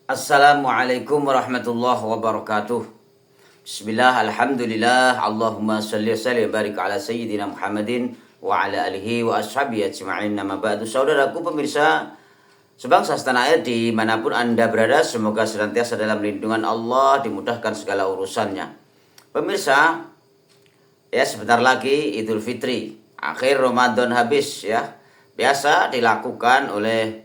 Assalamualaikum warahmatullahi wabarakatuh. Bismillah, alhamdulillah, Allahumma salli wa sallim barik ala sayyidina Muhammadin wa ala alihi wa ashabihi ajma'in. Nama ba'du. Saudaraku pemirsa sebangsa setanah air dimanapun Anda berada, semoga senantiasa dalam lindungan Allah, dimudahkan segala urusannya. Pemirsa, ya sebentar lagi Idul Fitri, akhir Ramadan habis ya. Biasa dilakukan oleh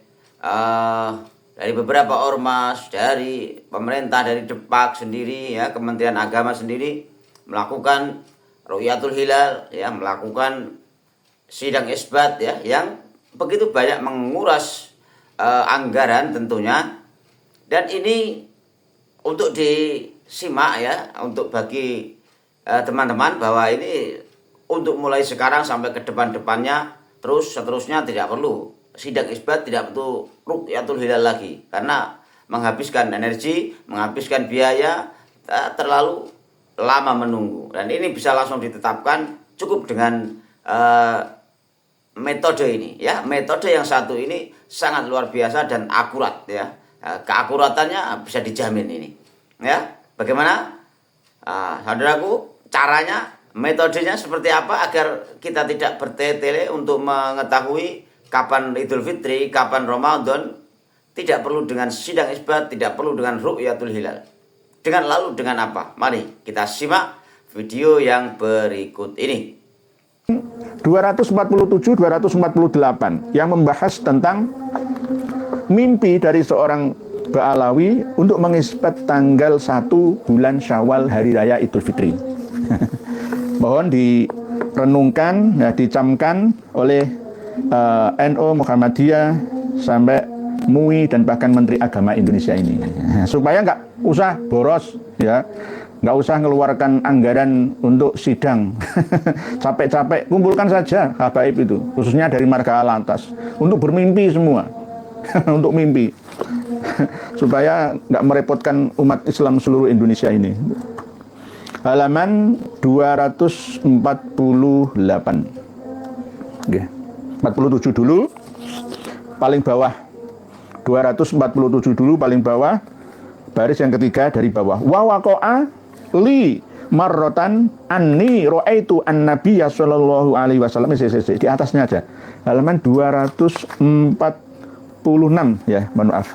dari beberapa ormas, dari pemerintah, dari Depak sendiri, ya Kementerian Agama sendiri melakukan Ru'yatul Hilal, ya melakukan sidang isbat, ya yang begitu banyak menguras anggaran tentunya. Dan ini untuk disimak ya, untuk bagi teman-teman bahwa ini untuk mulai sekarang sampai ke depan-depannya seterusnya tidak perlu sidang isbat, tidak perlu Ru'yatul Hilal lagi, karena menghabiskan energi, menghabiskan biaya, terlalu lama menunggu. Dan ini bisa langsung ditetapkan cukup dengan metode ini, ya metode yang satu ini sangat luar biasa dan akurat, ya keakuratannya bisa dijamin ini, ya. Bagaimana saudaraku caranya, metodenya seperti apa agar kita tidak bertele-tele untuk mengetahui kapan Idul Fitri, kapan Ramadan? Tidak perlu dengan sidang isbat, tidak perlu dengan Ru'yatul Hilal. Lalu dengan apa? Mari kita simak video yang berikut ini. 247-248 yang membahas tentang mimpi dari seorang Ba'alawi untuk mengisbat tanggal 1 bulan Syawal hari raya Idul Fitri. Mohon direnungkan, ya, dicamkan oleh NU Muhammadiyah sampai MUI dan bahkan Menteri Agama Indonesia ini, supaya nggak usah boros, ya nggak usah mengeluarkan anggaran untuk sidang. Capek-capek kumpulkan saja habaib itu, khususnya dari marga Al-Atas, untuk bermimpi semua. Untuk mimpi supaya nggak merepotkan umat Islam seluruh Indonesia ini. Halaman 248. Oke. 47 dulu, paling bawah. 247 dulu, paling bawah. Baris yang ketiga dari bawah. Wa waqa'a li marrotan anni ro'aitu an-nabiyya sallallahu alaihi wasallam. Di atasnya aja. Halaman 246 ya, mohon maaf.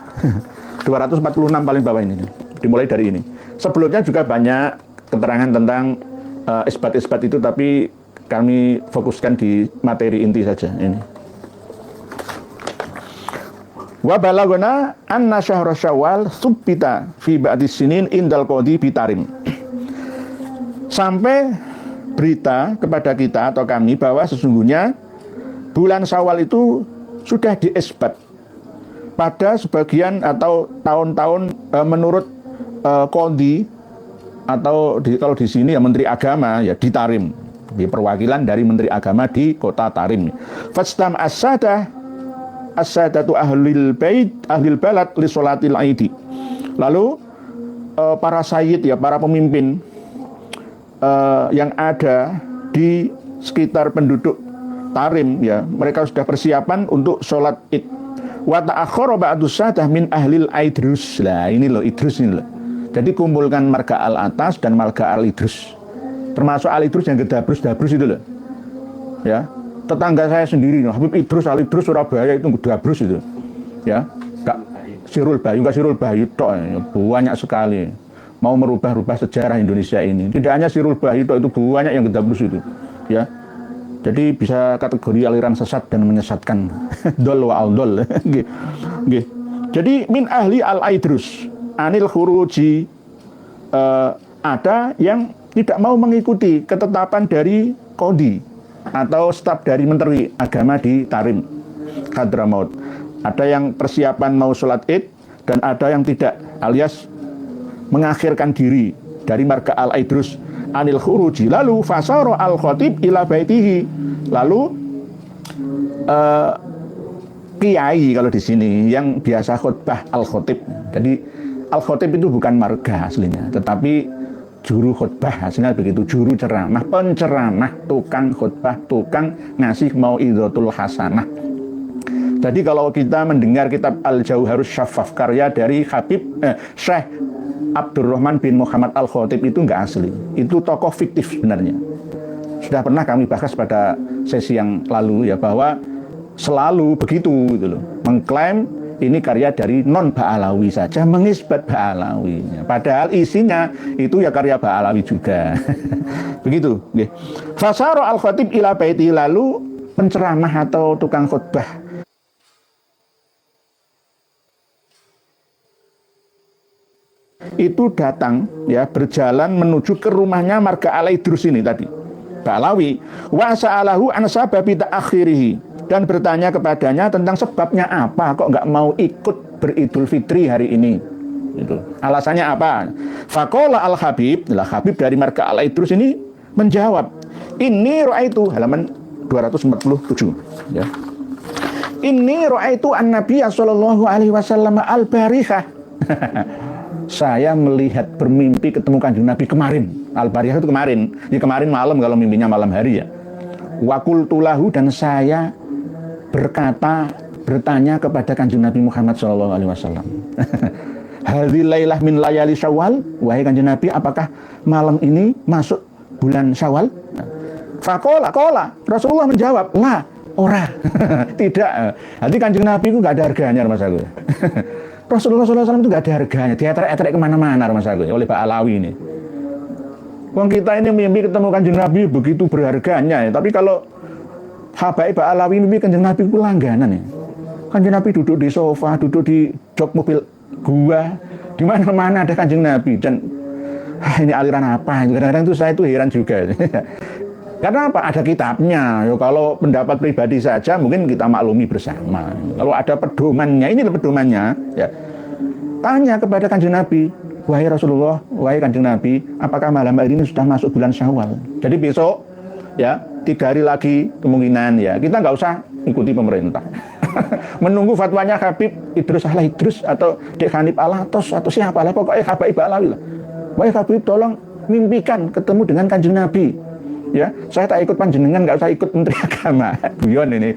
246 paling bawah ini. Dimulai dari ini. Sebelumnya juga banyak keterangan tentang isbat-isbat itu, tapi kami fokuskan di materi inti saja ini. Wa balagona anna syahra Syawal subbita fi ba'dis sinin indal qadi bitarim. Sampai berita kepada kita atau kami bahwa sesungguhnya bulan Syawal itu sudah diisbat pada sebagian atau tahun-tahun menurut qadi atau kalau di sini ya Menteri Agama ya di Tarim, di perwakilan dari Menteri Agama di kota Tarim. Fastam as-sadatu ahlil balad li sholatil aidi. Lalu para sayyid ya, para pemimpin yang ada di sekitar penduduk Tarim ya, mereka sudah persiapan untuk sholat Id. Wa ta'akhkhara ba'du sadah min ahlil Idrus. Lah ini loh Idrus ini loh. Jadi kumpulkan marga Al-Atas dan marga Al-Idrus. Termasuk Al-Idrus yang Gedabrus itu loh. Ya, tetangga saya sendiri, Habib Idrus, Al-Idrus Surabaya itu Gedabrus itu. Ya, enggak Sirul Bayu tok, banyak sekali. Mau merubah-rubah sejarah Indonesia ini. Tidak hanya Sirul Bayu tok, itu banyak yang Gedabrus itu. Ya. Jadi bisa kategori aliran sesat dan menyesatkan. Dol wa al-dol. Jadi min ahli al-Idrus anil khuruji, ada yang tidak mau mengikuti ketetapan dari qadi atau staf dari Menteri Agama di Tarim Hadramaut. Ada yang persiapan mau sholat Id dan ada yang tidak, alias mengakhirkan diri dari marga Al-Idrus anil khuruji. Lalu fasara al-khatib ila baitihi. Lalu kiai kalau di sini yang biasa khutbah al-khatib. Jadi al-khatib itu bukan marga aslinya, tetapi juru khutbah hasilnya begitu, juru ceramah, penceramah, tukang khutbah, tukang ngasih mauidhatul hasanah. Jadi kalau kita mendengar kitab Al-Jauharus Syaffaf karya dari Syekh Abdurrahman bin Muhammad Al-Khatib itu nggak asli. Itu tokoh fiktif sebenarnya. Sudah pernah kami bahas pada sesi yang lalu ya, bahwa selalu begitu gitu loh. Mengklaim ini karya dari non Ba'alawi saja, mengisbat Ba'alawi. Padahal isinya itu ya karya Ba'alawi juga. Begitu. Fasara Al-Khatib ila baiti, lalu penceramah atau tukang khutbah itu datang ya, berjalan menuju ke rumahnya marga Al-Idrus ini tadi, Ba'alawi. Wa sa'alahu an sababi ta'akhirihi, dan bertanya kepadanya tentang sebabnya apa kok nggak mau ikut beridul fitri hari ini. Itu alasannya apa? Faqala Al-Habib, Habib dari marga Al-Idrus ini menjawab, ini ra'aitu, halaman 247 ya. Ini ra'aitu an-Nabiy sallallahu alaihi wasallam al-barihah. Saya melihat bermimpi ketemu Kanjeng Nabi kemarin. Al-barihah itu kemarin. Ya kemarin malam kalau mimpinya malam hari ya. Wa qultu lahu, dan saya bertanya kepada Kanjeng Nabi Muhammad sallallahu alaihi wasallam. Hadhil lailah min layali Syawal, wahai Kanjeng Nabi, apakah malam ini masuk bulan Syawal? Faqala, Rasulullah menjawab, la, ora. Tidak. Nanti Kanjeng Nabi itu nggak ada harganya, Mas aku. Rasulullah SAW itu nggak ada harganya, dietrek-etrek kemana-mana, Mas aku, oleh Pak Alawi ini. Wong kita ini mimpi ketemu Kanjeng Nabi begitu berharganya ya. Tapi kalau habaib Pak Alawi mimpi Kanjeng Nabi itu langganan ya. Kanjeng Nabi duduk di sofa, duduk di jok mobil gua, di mana-mana ada Kanjeng Nabi. Dan ini aliran apa? Kadang-kadang itu saya itu heran juga. Karena apa? Ada kitabnya. Yo, kalau pendapat pribadi saja mungkin kita maklumi bersama. Kalau ada pedomannya, ini pedomannya. Ya. Tanya kepada Kanjeng Nabi, wahai Rasulullah, wahai Kanjeng Nabi, apakah malam hari ini sudah masuk bulan Syawal? Jadi besok, ya 3 hari lagi kemungkinan ya. Kita nggak usah ikuti pemerintah. Menunggu fatwanya Habib Idrus Al-Idrus atau Dek Hanif Alatos atau siapa lah, pokoknya Habaib Alawi lah. Wahai Habib, tolong mimpikan ketemu dengan Kanjeng Nabi. Ya, saya tak ikut panjenengan, nggak usah ikut Menteri Agama. Guyon ini.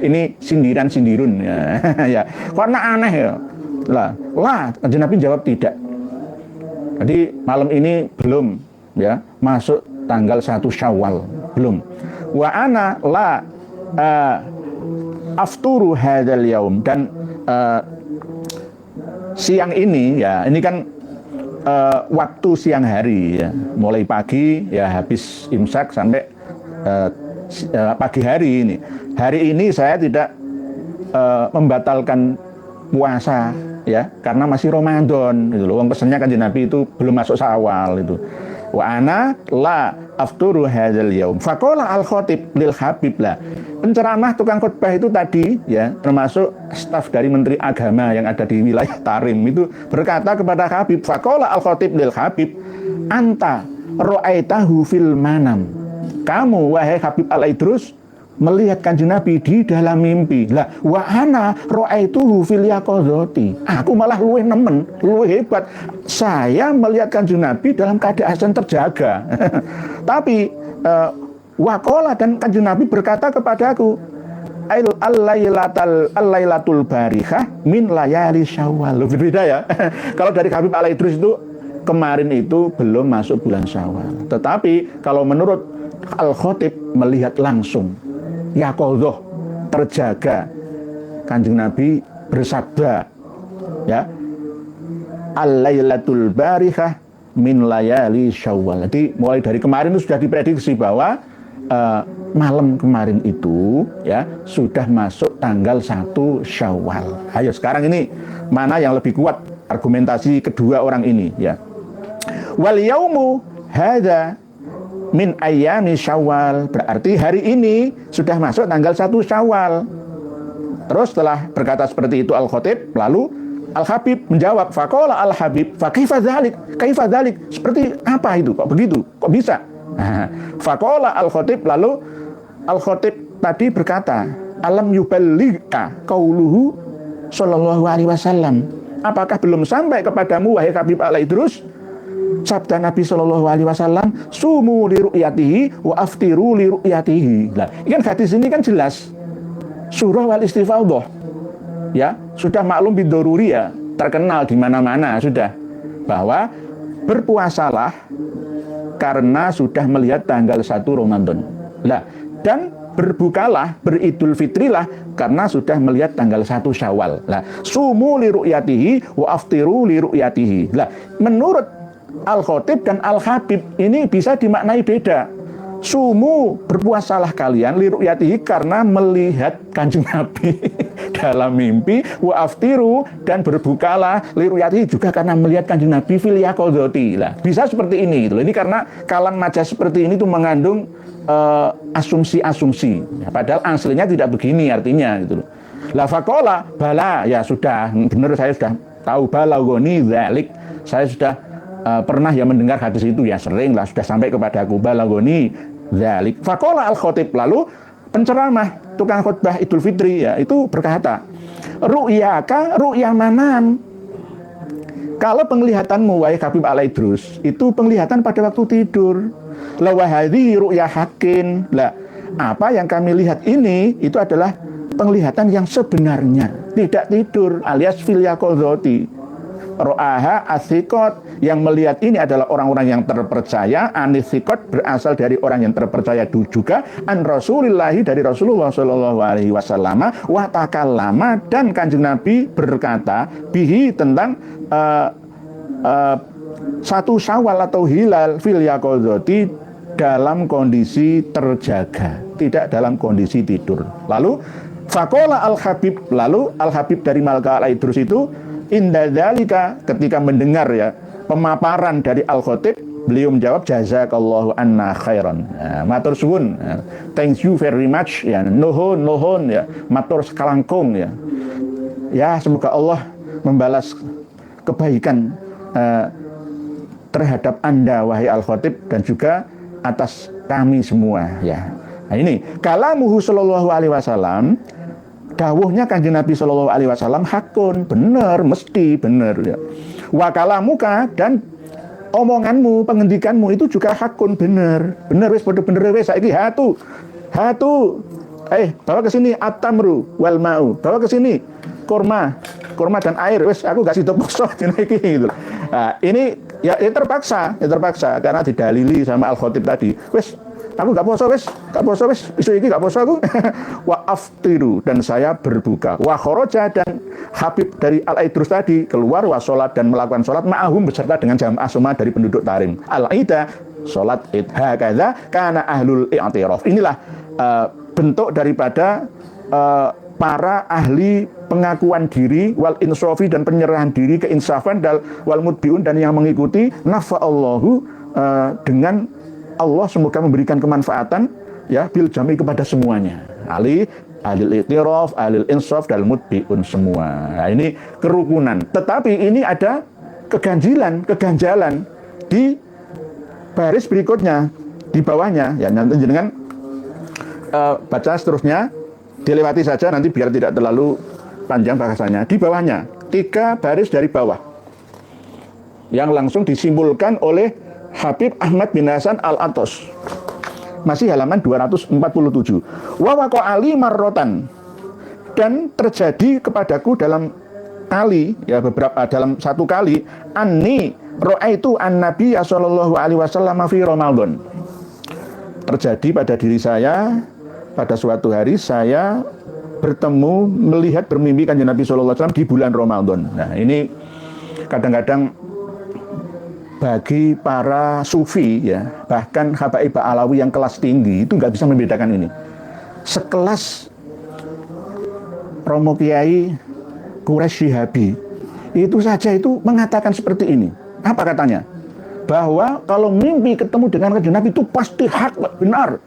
Ini sindiran-sindirun ya. Ya, karena aneh ya. Lah, Kanjeng Nabi jawab tidak. Jadi malam ini belum ya masuk tanggal 1 Syawal, belum. Wa ana la afturu hadzal yaum, dan siang ini ya, ini kan waktu siang hari ya, mulai pagi ya habis imsak sampai pagi hari ini. Hari ini saya tidak membatalkan puasa ya, karena masih Ramadan gitu loh. Wong pesannya Kanjeng Nabi itu belum masuk Syawal itu. Wa ana la afturu hadzal yaum. Faqala Al-Khatib lil Habib lah. Penceramah tukang khutbah itu tadi ya, termasuk staf dari Menteri Agama yang ada di wilayah Tarim itu berkata kepada Habib, faqala Al-Khatib lil Habib, anta ra'aitahu fil manam. Kamu wahai Habib Al-Idrus melihat Kanjeng Nabi di dalam mimpi. Lah wa ana ra'aituhu fil yaqadzati. Aku malah luwih nemen, luwih hebat. Saya melihat Kanjeng Nabi dalam keadaan terjaga. Tapi waqala, dan Kanjeng Nabi berkata kepadaku, al-lailatul barihah min layali Syawal. Berbeda ya. Kalau dari Habib Al-Idrus itu kemarin itu belum masuk bulan Syawal. Tetapi kalau menurut Al-Khatib melihat langsung, yaqadzah, terjaga. Kanjeng Nabi bersabda ya, al-lailatul barihah min layali Syawal. Jadi mulai dari kemarin itu sudah diprediksi bahwa malam kemarin itu ya sudah masuk tanggal 1 Syawal. Ayo sekarang ini mana yang lebih kuat argumentasi kedua orang ini ya. Wal yaumu hadza min ayyami Syawal, berarti hari ini sudah masuk tanggal 1 Syawal. Terus setelah berkata seperti itu Al-Khatib, lalu Al-Habib menjawab, faqala Al-Habib, fa kaifa dzalik? Seperti apa itu? Kok begitu? Kok bisa? Faqala Al-Khatib, lalu Al-Khatib tadi berkata, alam yuballigha qauluhu sallallahu alaihi wasallam. Apakah belum sampai kepadamu wahai Habib Al-Idrus sabda Nabi sallallahu alaihi wasallam, sumu li ru'yatihi wa aftiru li ru'yatihi. Lah, ini kan hadis ini kan jelas. surah wal istifadhah. Ya, sudah maklum bidoruri ya, terkenal di mana-mana sudah bahwa berpuasalah karena sudah melihat tanggal 1 Ramadan. Lah, dan berbukalah, beridul fitrilah karena sudah melihat tanggal 1 Syawal. Lah, sumu li ru'yatihi wa aftiru li ru'yatihi. Lah, menurut Al-Khatib dan Al-Habib ini bisa dimaknai beda. Sumu, berpuasalah kalian li ru'yatihi karena melihat Kanjeng Nabi dalam mimpi, wa aftiru, dan berbukalah li ru'yatihi juga karena melihat Kanjeng Nabi fil yaqadzati. Lah, bisa seperti ini gitu. Ini karena kalam majaz seperti ini tuh mengandung asumsi-asumsi. Ya, padahal aslinya tidak begini artinya gitu loh. La faqala bala, ya sudah benar, saya sudah tahu, balagoni dzalik. Saya sudah pernah ya mendengar hadis itu, ya sering lah, sudah sampai kepadaku, balagoni dzalik. Faqala al-khatib, lalu penceramah tukang khutbah Idul Fitri ya itu berkata, ru'yaka ru'ya manam. Kalau penglihatanmu wahai Habib Al-Idrus itu penglihatan pada waktu tidur. La wahadhi ru'ya hakin. Lah, apa yang kami lihat ini itu adalah penglihatan yang sebenarnya, tidak tidur, alias fil yaqadzati. Ro'aha asikot, yang melihat ini adalah orang-orang yang terpercaya. Anisikot berasal dari orang yang terpercaya juga. An Rasulillahi, dari Rasulullah Shallallahu Alaihi Wasallam. Wa takallama, dan Kanjeng Nabi berkata bihi tentang 1 Syawal atau hilal fil yaqadzati, dalam kondisi terjaga, tidak dalam kondisi tidur. Lalu faqala al-Habib, lalu al-Habib dari Malka Al-Idrus itu inda dzalika, ketika mendengar ya pemaparan dari Al-Khatib, beliau menjawab jazakallahu anna khairan. Nah, matur suwun, thank you very much ya, nuhun ya, matur sekalangkung ya. Ya, semoga Allah membalas kebaikan terhadap Anda wahai Al-Khatib, dan juga atas kami semua ya. Nah, ini kalamuhu sallallahu alaihi wasallam, dawuhnya Kanjeng Nabi sallallahu alaihi wasallam hakun, benar, mesti benar ya. Wa kalamuka, dan omonganmu, pengendikanmu itu juga hakun, benar. Benar wis, padha bener wis, saiki hatu. Bawa ke sini at-tamru wal ma'u. Bawa ke sini kurma dan air. Wis, aku gak sido poso dina iki gitu. Nah, ini ya terpaksa karena didalili sama Al-Khatib tadi. Wis, aku gak poso wis, besok iki gak poso aku. Wa aftiru, dan saya berbuka. Wa kharaja, dan Habib dari Al-Idrus tadi keluar, wa sholat, dan melakukan sholat ma'ahum, beserta dengan jamaah semua dari penduduk Tarim. Al-Ida, sholat id, hakadha kana ahlul i'tiraf. Inilah bentuk daripada para ahli pengakuan diri, wal insrofi, dan penyerahan diri, keinsafan, wal mutbiun, dan yang mengikuti, nafa'allahu, dengan Allah semoga memberikan kemanfaatan ya bil jami kepada semuanya. Alil i'tiraf, alil insaf, dan mutbiun semua. Nah, ini kerukunan. Tetapi ini ada keganjalan di baris berikutnya, di bawahnya ya, nanti dengan baca seterusnya, dilewati saja nanti biar tidak terlalu panjang bahasanya. Di bawahnya 3 baris dari bawah yang langsung disimpulkan oleh Habib Ahmad bin Hasan Al-Atos, masih halaman 247. Wa waqa'ali marrotan, dan terjadi kepadaku dalam kali ya, dalam 1 kali, anni ra'aitu an-nabiy sallallahu alaihi wasallam fi Ramadan. Terjadi pada diri saya pada suatu hari, saya bertemu, melihat, bermimpi Kanjeng Nabi sallallahu alaihi wasallam di bulan Ramadan. Nah, ini kadang-kadang bagi para sufi ya, bahkan habaib alawi yang kelas tinggi itu nggak bisa membedakan ini. Sekelas Romo Kiai Quraisy Shihabi itu saja itu mengatakan seperti ini. Apa katanya? Bahwa kalau mimpi ketemu dengan Kanjeng Nabi itu pasti hak, benar.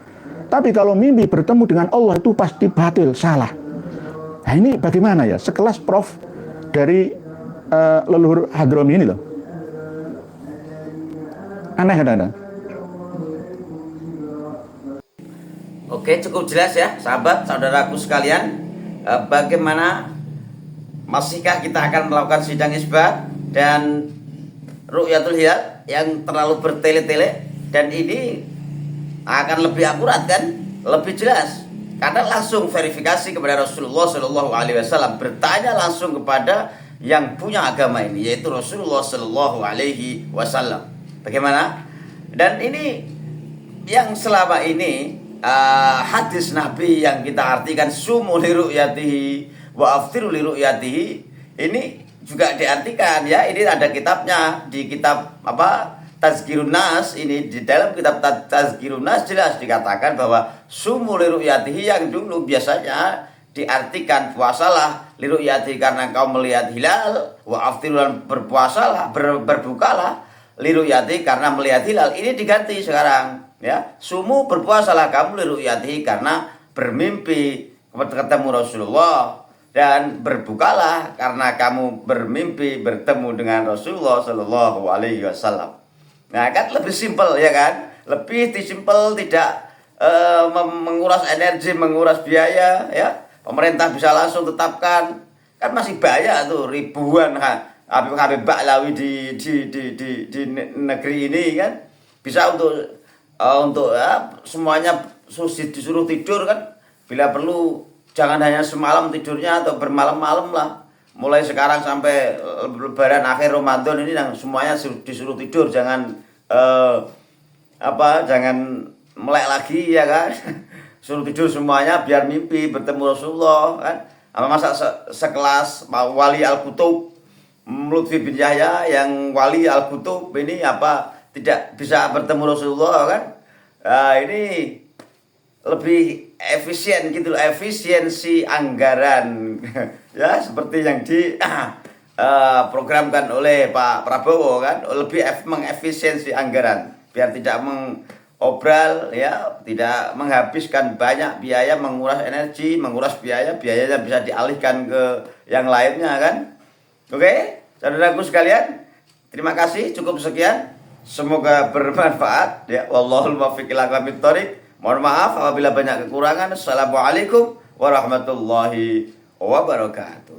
Tapi kalau mimpi bertemu dengan Allah itu pasti batil, salah. Nah, ini bagaimana ya? Sekelas Prof dari leluhur Hadromi ini loh. Aneh kan? Oke, cukup jelas ya, sahabat, saudaraku sekalian. Bagaimana, masihkah kita akan melakukan sidang isbat dan ru'yatul hilal yang terlalu bertele-tele, dan ini akan lebih akurat kan, lebih jelas. karena langsung verifikasi kepada Rasulullah Shallallahu Alaihi Wasallam, bertanya langsung kepada yang punya agama ini, yaitu Rasulullah Shallallahu Alaihi Wasallam. Bagaimana? Dan ini yang selama ini hadis Nabi yang kita artikan sumu li ru'yatihi wa aftiru li ru'yatihi, ini juga diartikan ya. Ini ada kitabnya, di kitab apa, Tazkirun Nas. Ini di dalam kitab Tazkirun Nas jelas dikatakan bahwa sumu li ru'yatihi yang dulu biasanya diartikan puasalah li ru'yatihi karena kau melihat hilal, wa aftiru dan berpuasalah, berbukalah li ru'yatihi karena melihat hilal. Ini diganti sekarang ya, sumu berpuasalah kamu li ru'yatihi karena bermimpi ketemu Rasulullah, dan berbukalah karena kamu bermimpi bertemu dengan Rasulullah Shallallahu Alaihi Wasallam. Nah kan lebih simpel ya kan, lebih simpel, tidak menguras energi, menguras biaya ya. Pemerintah bisa langsung tetapkan, kan masih banyak tuh ribuan Habib Ba'lawi di negeri ini kan, bisa untuk ya, semuanya disuruh tidur kan, bila perlu jangan hanya semalam tidurnya atau bermalam-malam lah. Mulai sekarang sampai lebaran akhir Ramadan ini yang semuanya disuruh tidur, jangan jangan melek lagi ya kan. Suruh tidur semuanya biar mimpi bertemu Rasulullah kan. Masa sekelas Wali Al-Qutub Lutfi bin Yahya yang Wali Al-Qutub ini tidak bisa bertemu Rasulullah kan. Ini lebih efisien gitu, efisiensi anggaran ya, seperti yang programkan oleh Pak Prabowo kan, lebih mengefisiensi anggaran biar tidak mengobral ya, tidak menghabiskan banyak biaya, menguras energi, menguras biayanya bisa dialihkan ke yang lainnya kan. Oke, saudaraku sekalian, terima kasih, cukup sekian, semoga bermanfaat ya. Wallahul muwaffiq ila aqwamit thoriq. Mohon maaf apabila banyak kekurangan. Assalamualaikum warahmatullahi wabarakatuh.